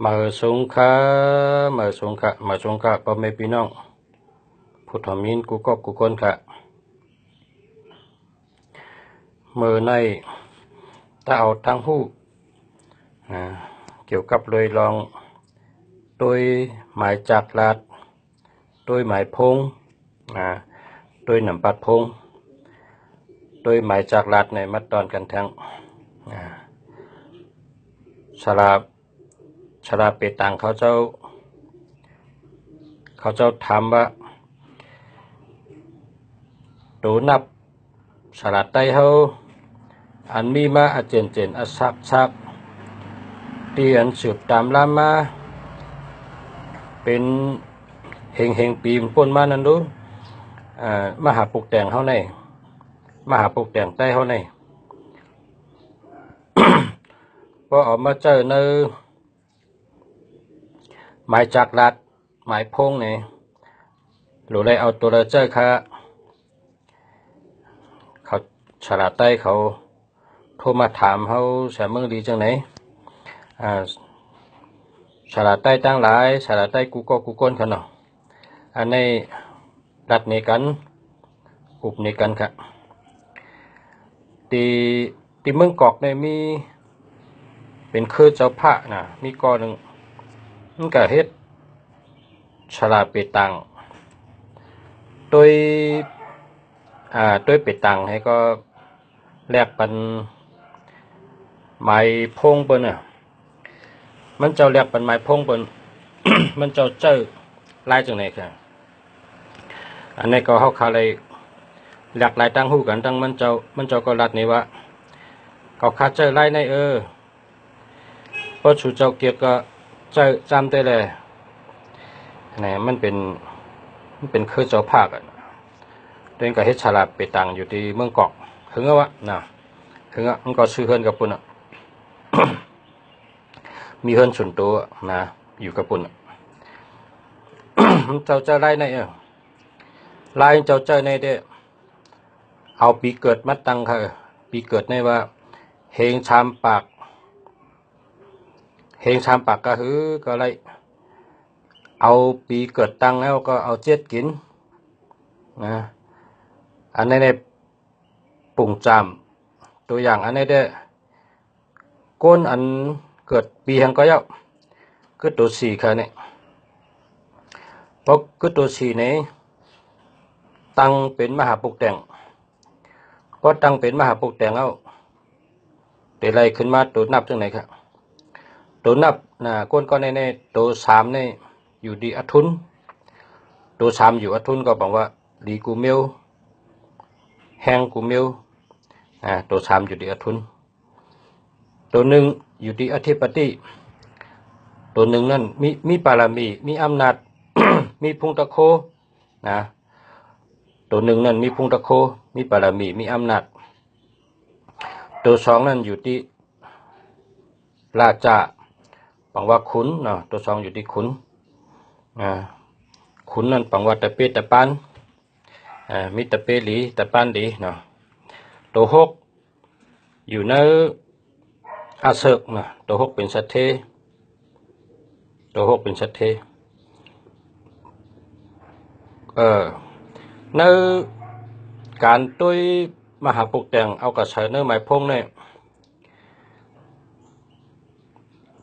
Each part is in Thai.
มาสงค่ะพ่อแม่พี่น้องผู้ทอมินกูก็กูคนค่ะมือในถ้าเอาทั้งหู้เกี่ยวกับเลยลองโดยหมายจากลาดโดยหมายพงโดยหนำปัดพงโดยหมายจากลาดในมัดตอนกันทั้งชลาเปตังเขาเจ้าถามว่าตูนับสลัดไตเฮาอันมีมาอาเจนอซักที่อันสืบตามล่ามาเป็นเฮงปีมป่นมานั่นดูมหาปลุกแต่งเฮาในมหาปลุกแต่งใต้เฮาใน พอออกมาเจอในหมายจากรัดหมายพงเนี่ยหรือเลยเอาตัวเราเจอค่ะเขาฉลาดใต้เขาโทรมาถามเขาแสเมืองดีจังไหนฉลาดใต้ตั้งหลายฉลาดใต้กูก็กูก้นเขาเนาะอันในรัดในกันอุบในกันค่ะตีเมืองกอกเนี่ยมีเป็นคือเจ้าพระนะมีกอหนึ่งมันก็เฮ็ดฉลาดเปตังโดยเปตังให้ก็แลกปันไม้พงเปิ้นมันเจ้าแลกปันไม้พงเปิ้น มันเจ้าเจอลายจังไหนค่ะอันนี้ก็เฮาคาเลยหลากหลายตั้งหูกันตั้งมันเจ้าก็รัดนี่ว่าเขาคาเจอลายในเพราะชูเจ้าเกียรก็เจอจำได้เลยนี่มันเป็นคือเจ้าภาคเดินกับเฮ็ดฉลาดไปตังอยู่ที่เมืองกอกถึงวะนะถึงมันก็ซื้อเฮือนกับปุ่นมีเฮือนส่วนตัวนะอยู่กับปุ่น เจ้าเจอไรในไรเจ้าเจอในเด้เอาปีเกิดมัดตังค่ะปีเกิดในว่าเฮงชามปากก็คือก็ไรเอาปีเกิดตังแล้วก็เอาเจ็ดกินนะอันนี้ในปุ่งจำตัวอย่างอันนี้เด้ก้นอันเกิดปีหังก็เยอะคือตัวสี่ค่ะเนี่ยเพราะคือตัวสี่นี้ตั้งเป็นมหาปุกแต่งเพราะตั้งเป็นมหาปุกแต่งเอาแต่ไรขึ้นมาตัวนับจังไหนครับตัวนับก้นก็ในตัวสามในอยู่ดีอัทุนตัวสามอยู่อัทุนก็บอกว่าดีกูเมียวแห้งกูเมียวตัวสามอยู่ดีอัทุนตัวหนึ่งอยู่ดีอธิปติตัวหนึ่งนั่นมีปารมีมีอำนาจ มีพุงตะโคนะตัวหนึ่งนั่นมีพุงตะโคมีปารมีมีอำนาจตัวสองนั่นอยู่ที่ราชาปังว่าขุนเนาะตัวสองอยู่ที่ขุนขุนนั่นปังว่าตะเปตะปานมีตะเปหลีตะปานดีเนาะตัวหกอยู่ในอาเสกนะตัวหกเป็นสัตเทในการตุ้ยมหาปุกแต่งเอากระเสเนื้อหมายพงเนี่ย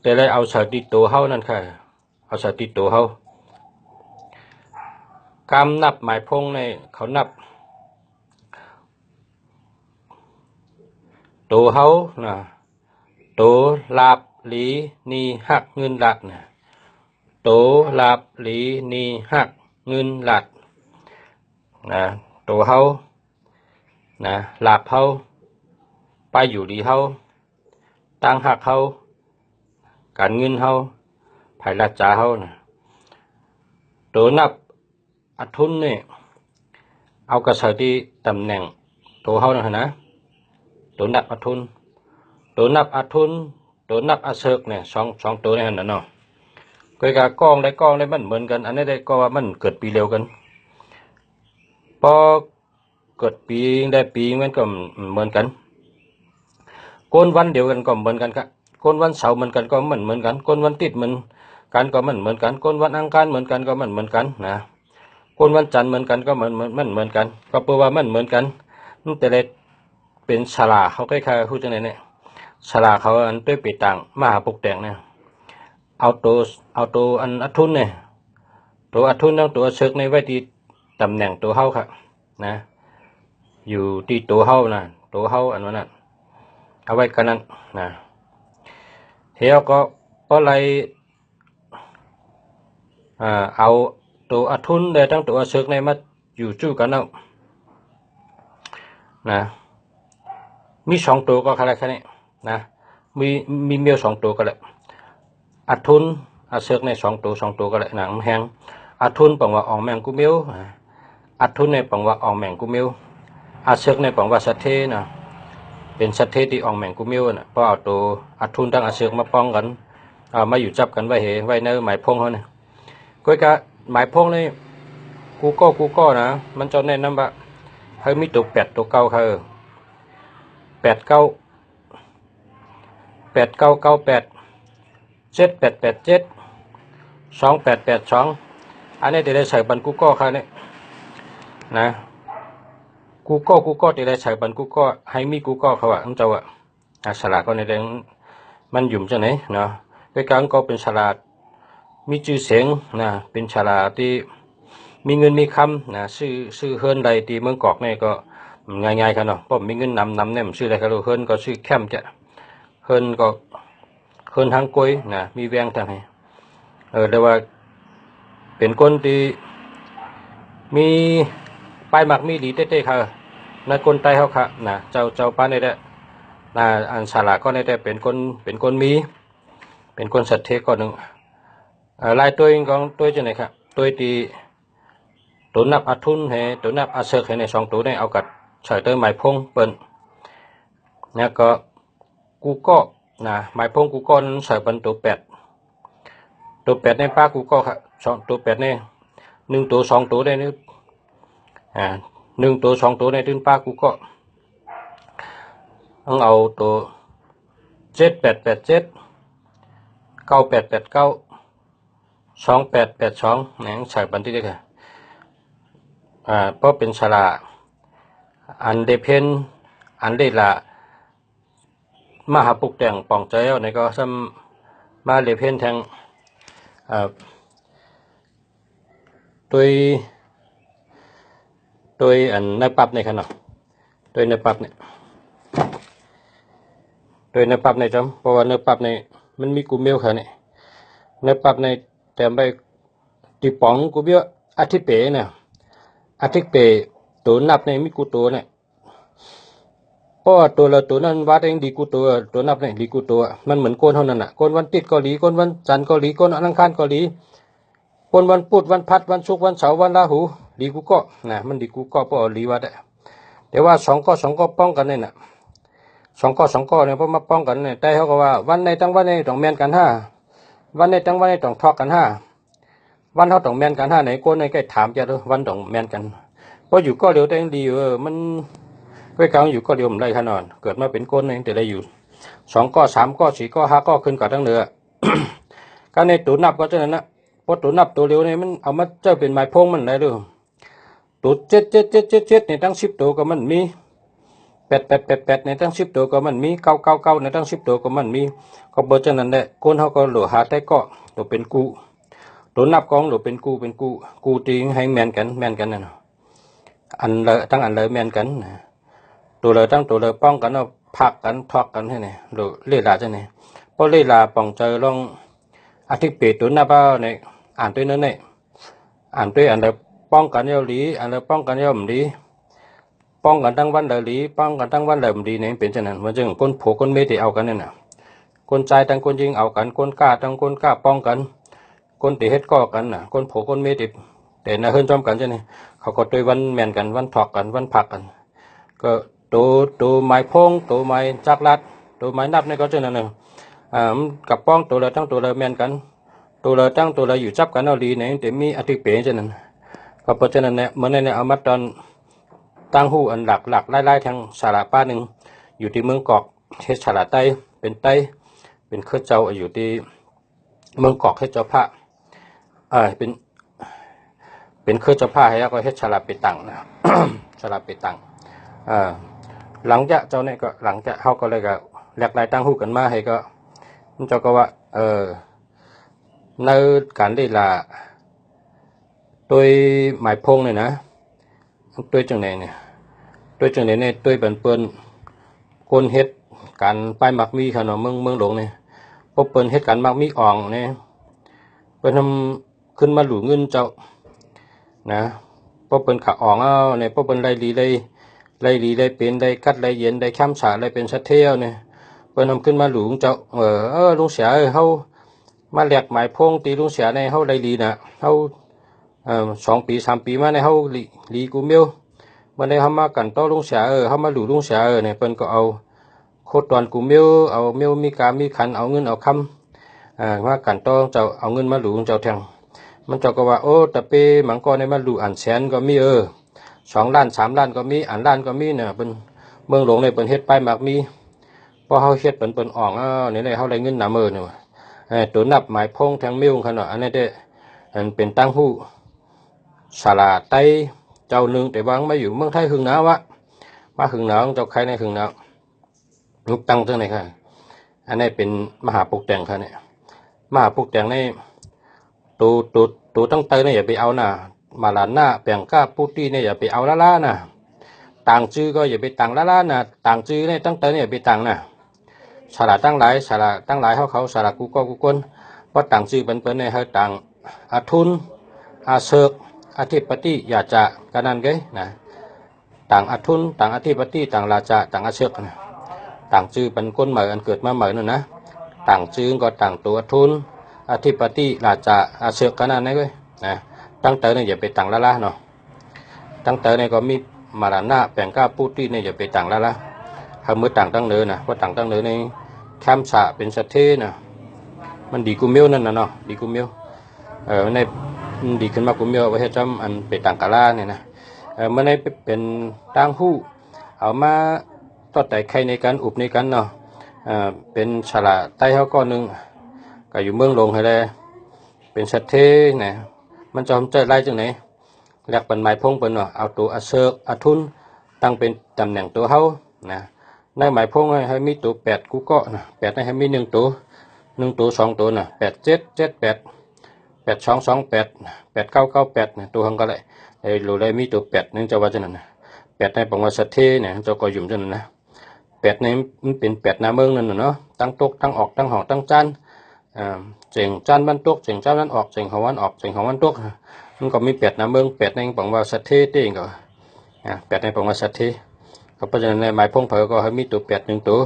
แต่ได้เอาเสติตัวเฮานั่นค่ะเอาเสติตัวเฮากำนับหมายพงเนี่ยเขานับตัวเฮานะตัวลาบหลีนีหักเงินหลัดนะตัวลาบหลีนีหักเงินหลัดนะตัวเฮานะลาบเฮาไปอยู่ดีเฮาตั้งหักเฮาการเงินเฮาภายราชาเฮานะตัวนับอัทุนเนี่ยเอากระเสที่ตำแหน่งตัวเฮานะตัวนับอัทุนตัวนับอาเซกเนี่ยสองตัวนี่นั่นเนาะก็กากองได้มันเหมือนกันอันนี้ได้ก็ว่ามันเกิดปีเร็วกันพอเกิดปีได้ปีมันก็เหมือนกันโกนวันเดียวกันก็เหมือนกันครับ คนวันเสาร์เหมือนกันก็เหมือนกันคนวันติดเหมือนกันก็เหมือนกันคนวันอังคารเหมือนกันก็เหมือนกันนะคนวันจันทร์เหมือนกันก็เหมือนกันก็แปลว่าเหมือนกันนั่นแต่ละเป็นฉลาเขาคล้ายๆพูดจังไหนเนี่ยฉลาเขาอันด้วยปีต่างมหาปกแต่งเนี่ยเอาตัวอันอัทุนเนี่ยตัวอัทุนต้องตัวเชิกในไว้ที่ตำแหน่งตัวเฮาครับนะอยู่ที่ตัวเฮานะตัวเฮาอันนั้นนะเอาไว้กันนั้นนะเฮียก็เลยเอาตัวอัทุนได้ทั้งตัวเชิกในมาอยู่จู่กันแล้วนะมีสองตัวก็แค่นี้นะมีเมียวสองตัวก็เลยอัทุนอาเชิกในสองตัวก็เลยหนังแห้งอัทุนปังว่าออกแมงกูเมียวอัทุนในปังว่าออกแมงกูเมียวอาเชิกในปังว่าสัตเทนะเป็นสัตเทที่ออกแมงกูเมียวนะเพราะเอาตัวอัทุนทั้งอาเชิกมาป้องกันมาอยู่จับกันไว้ในหมายพงเขาเนี่ยก็กะหมายพงนี่กูก็นะมันจะแนะนำว่าให้มีตัว8ตัว9ค่ะ8 9 9 8 7 8 8 7 2882อันนี้จะได้ใส่บันกูก็ค่ะเนี่ยนะกูก็จะได้ใส่บันกูก็ให้มีกูก็เขาว่าต้องเจ้าฉลาดก็ในเรื่องมันหยุ่มจะไหนเนาะด้วยการก็เป็นฉลาดมีชื่อเสียงนะเป็นฉลาดที่มีเงินมีคำนะซื้อเฮิร์นใดที่เมืองกอกเนี่ยก็ง่ายๆครับเนาะเพราะมีเงินนำเนี่ยมันซื้ออะไรครับเฮิร์นก็ซื้อแคมจะเฮิร์นก็เฮิร์นทางกล้วยนะมีแวงทางไหนแต่ว่าเป็นคนที่มีปลายหมักมีดีเต้ๆค่ะในคนใต้เขาค่ะนะเจ้าป้าในได้นะอันฉลาดก็ในได้เป็นคนมีเป็นคนสัตย์เทก็หนึ่งลายตัวเองของตัวจะไหนครับตัวที่ตัวนับอัทุนให้ตัวนับอาเซกให้ใน2ตัวได้เอากัดใส่ตัวหมายพงเปิ้นเนี่ยก็กูก็นะหมายพงกูก็นั้นใส่เป็นตัว8ในป้ากูก็ครับตัว8เนี่ย1ตัว2ตัวได้นี่1ตัว2ตัวในตื่นป้ากูก็ต้องเอาตัว7887 9889 2882เนี่ยใส่บันที่ได้ค่ะเพราะเป็นฉลาอันเดเพนอันเดละมหาปุกแต่งป่องใจเอาในก็ซ้ำมาเดเพนแทงโดยอันในปับในขนาดโดยในปับเนี่ยโดยในปับในจำเพราะว่าในปับในมันมีกูเมลค่ะเนี่ยในปับในแต่ไปตีป๋องกูเบี้ยอาทิตย์เป๋เนี่ยอาทิตย์เป๋ตัวนับในมีกูตัวเนี่ยเพราะว่าตัวละตัวนั้นวัดเองดีกูตัวนับเนี่ยดีกูตัวมันเหมือนโกนเท่านั้นอ่ะโกนวันติดก็หลีโกนวันจันทร์ก็หลีโกนอังคารก็หลีโกนวันพุธวันพัดวันศุกร์วันเสาร์วันราหูหลีกูก็นะมันดีกูก็เพราะหลีวัดอ่ะแต่ว่า2 ก็ป้องกันเนี่ยนะ2 ก็เนี่ยเพราะมาป้องกันเนี่ยแต่เขาก็ว่าวันในตั้งวันในต้องแม่นกัน5วันในตั้งวันในต้องทอกกัน5วันเขาต้องแม่นกัน5ไหนโกนในใกล้ถามจะดูวันต้องแม่นกันเพราะอยู่ก็เดียวแต่ยังดีมันไว้กลางอยู่ก็เดียวมันได้ขนาดเกิดมาเป็นโกนเองแต่ได้อยู่2 ก็3 ก็4 ก็5 ก็ขึ้นกับทั้งเหนือ การในตัวนับก็เท่านั้นนะเพราะตัวนับตัวเร็วเนี่ยมันเอามาเจ้าเป็นไม้พงมันได้ด้วยตัว7ในตั้ง10ตัวก็มันมี8ในตั้ง10ตัวก็มันมี9ในตั้ง10ตัวก็มันมีก็เบอร์ฉะนั้นแหละคนเขาก็หลัวหาแต่ก็ตัวเป็นกูตัวนับกองหรือเป็นกูตีให้แมนกันนะอันเลยตั้งอันเลยแมนกันตัวเลยตั้งตัวเลยป้องกันเอาพักกันทอกกันให้เนี่ยหรือเลี้ยลาจะเนี่ยเพราะเลี้ยลาป่องเจอลองอาทิตย์เปิดตัวนับเอาเนี่ยอ่านตัวนั้นเนี่ยอ่านตัวอันเลยป้องกันเยาหลีอันเลยป้องกันเยาหลีป้องกันทั้งวันเลยหลีป้องกันทั้งวันเลยหลีเนี่ยเป็นฉะนั้นมันจึงคนผัวคนเมตีเอากันเนี่ยนะคนใจทั้งคนยิงเอากันคนกล้าทั้งคนกล้าป้องกันคนตีเฮ็ดก่อกันน่ะคนผัวคนเมติแต่น่ะเฮิรนจอมกันใช่ไหมเขาก็ตัววันแมนกันวันถอกกันวันผักกันก็ตัวไม้พงตัวไม้จักรัดตัวไม้นับนี่ก็เช่นนั้นเองกับป้องตัวละตั้งตัวละแมนกันตัวละตั้งตัวละอยู่จับกันเอาดีเนี่ยแต่มีอธิเป๋เช่นนั้นก็เพราะฉะนั้นเนี่ยเมื่อเนี่ยเอามาตอนตั้งหูอันหลักไล่ทางสาระป้าหนึ่งอยู่ที่เมืองกอกเทศสาระใต้เป็นใต้ เป็นเครือเจ้าอยู่ที่เมืองกอกให้เจ้าพระเป็นเครือเจ้าพระให้ก็เฮ็ดฉลาดไปตังนะ ฉลาดไปตังหลังจากเจ้าเนี่ยก็หลังจากเขาก็เลยก็แหลกลายตั้งหูกันมาให้ก็เจ้าก็ว่าในการได้ละโดยหมายพงเนี่ยนะโดยจังไหนเนี่ยโดยจังไหนเนี่ยโดยเปิ้นคนเฮ็ดการป้ายมักมีขนมเมืองหลวงเนี่ยพบเปิ้นเฮ็ดการมักมีอ่องเนี่ยเปิ้นทำขึ้นมาหลูเงินเจ้านะพบเปิ้นขาอ่องเนี่ยพบเปิ้นไล่ลีได้เป็นได้กัดได้เย็นได้ข้ามฉาได้เป็นสัตเที่ยวเนี่ยเปิ้นทำขึ้นมาหลูเจ้าลุงเสียเฮามาแหลกหมายพงตีลุงเสียในเฮาไล่ลีน่ะเฮา2 ปี 3 ปีมาในเฮาลีกูเมียวมาในเฮามากันต่อลุงเสียเฮามาหลูลุงเสียเนี่ยเปิ้นก็เอาโคตรตอนกูเมียวเอาเมียวมีกามีขันเอาเงินเอาคำมากันต่อเจ้าเอาเงินมาหลูเจ้าแทงมันเจ้าก็ว่าโอ้แต่เปมังกรในมาหลูอันแสนก็มี2 ล้าน 3 ล้านก็มีอันล้านก็มีเนี่ยเป็นเมืองหลวงในเป็นเฮ็ดป้ายมากมีพอเฮาเฮ็ดเป็นอ่องเนี่ยเฮาได้เงินหนาเนี่ยตัวนับหมายพงแทงมิ้วขนาดอันนี้ได้อันเป็นตั้งหูสาลาไต้เจ้าหนึ่งแต่วางมาอยู่เมืองไทยหึงหนาวะมาหึงหนาวเจ้าใครในหึงหนาวลุกตั้งเท่าไหร่ค่ะอันนี้เป็นมหาปุกแต่งค่ะเนี่ยมหาปุกแต่งในตัวตั้งเตยเนี่ยอย่าไปเอานะมาลานหน้าแปลงก้าปูตี้เนี่ยอย่าไปเอาละนะต่างจื้อก็อย่าไปต่างละนะต่างจื้อเนี่ยตั้งเตยเนี่ยอย่าไปต่างนะสาระตั้งหลายเขาสาระกูก็กูกวนเพราะต่างจื้อเป็นเนี่ยให้ต่างอาทุนอาเสกอาธิปติอย่าจะกันนั่นไงนะต่างอาทุนต่างอาธิปติต่างราชาต่างอาเสกนะต่างจื้อเป็นก้นเหมือนเกิดมาเหมือนนั่นนะต่างจื้อก็ต่างตัวทุนอาธิปติราชาอาเสกกันนั่นไงนะตั้งเตยเนี่ยอย่าไปต่างละเนาะตั้งเตยเนี่ยก็มีมาลานาแปลงก้าปูตี้เนี่ยอย่าไปต่างละถ้าเมื่อต่างตั้งเนื้อนะเพราะต่างตั้งเนื้อในข้ามฉะเป็นสัตเทนะมันดีกูเมียวนั่นนะเนาะดีกูเมียวในดีขึ้นมากูเมียวไว้ให้จำอันไปต่างกาลาเนี่ยนะเมื่อในเป็นตั้งหู้เอามาต่อแต่ใครในการอุบในการเนาะเป็นฉลาไต้เขาก้อนหนึ่งก็อยู่เมืองหลวงให้เลยเป็นสัตเทนะมันจะทำใจไล่จังไหนแหลกเป็นไม้พงเป็นเนาะเอาตัวอาเซกอาทุนตั้งเป็นตำแหน่งตัวเขานะในหมายพงให้มีตัว8กูก็นะ8ให้มี1 ตัว2 ตัวนะ8 7 7 8 8 2 2 8 8 9 9 8นะตัวหังก็เลยรู้เลยมีตัว8นั่นจะว่าจังนั้นนะ8ในปังว่าสัตเทเนี่ยจะก็ยุ่มจังนั้นนะ8ในมันเป็น8นาเมืองนั่นเนาะตั้งตกตั้งออกตั้งหอตั้งจานเจียงจานบ้านตกเจียงจานบ้านออกเจียงของวันออกเจียงของวันตกมันก็มี8นาเมือง8ในปังว่าสัตเทเองก็8ในปังว่าสัตเทก็เพราะฉะนั้นในหมายพงเผอก็ให้มีตัว8 1 ตัว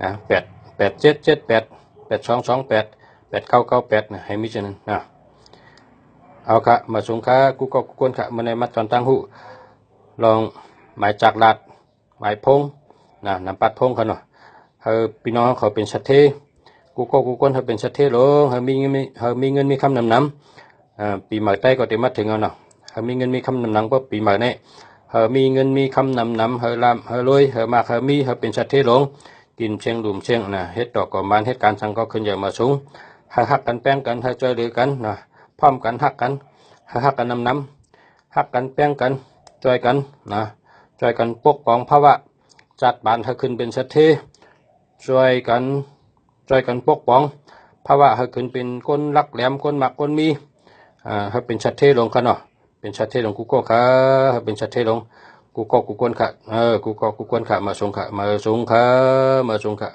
นะ8 7 7 8 8 2 2 8 8 9 9 8นะให้มีฉะนั้นนะเอาค่ะมาสงค้ากูก็กูคนค่ะมาในมัดตอนตั้งหูลองหมายจากลาดหมายพงนะนำปัดพงเขาเนาะพี่น้องเขาเป็นสัตเทกูก็กูคนเขาเป็นสัตเทหลงเขามีเงินมีคำนำปีใหม่ใต้ก็เต็มมาถึงเอาเนาะเขามีเงินมีคำนำเพราะปีใหม่เนี่ยเขามีเงินมีคำนำเขาลำเขารวยเขามาเขามีเขาเป็นสัตเทหลงกินเชียงหลุมเชียงนะเฮ็ดดอกก่อบ้านเฮ็ดการสังก็ขึ้นอย่างมาสูงให้ฮักกันแป้งกันให้ช่วยเหลือกันนะพร้อมกันฮักกันให้ฮักกันนำฮักกันแป้งกันช่วยกันนะช่วยกันปกป้องภาวะจัดบ้านให้ขึ้นเป็นสัตเทช่วยกันปกป้องภาวะให้ขึ้นเป็นคนรักแหลมคนหมักคนมีให้เป็นสัตเทหลงกันเนาะเป็นสัตเทหลงกูก็ค่ะให้เป็นสัตเทหลงกูก็กูควรค่ะกูก็กูควรค่ะมาส่งค่ะมาส่งค่ะ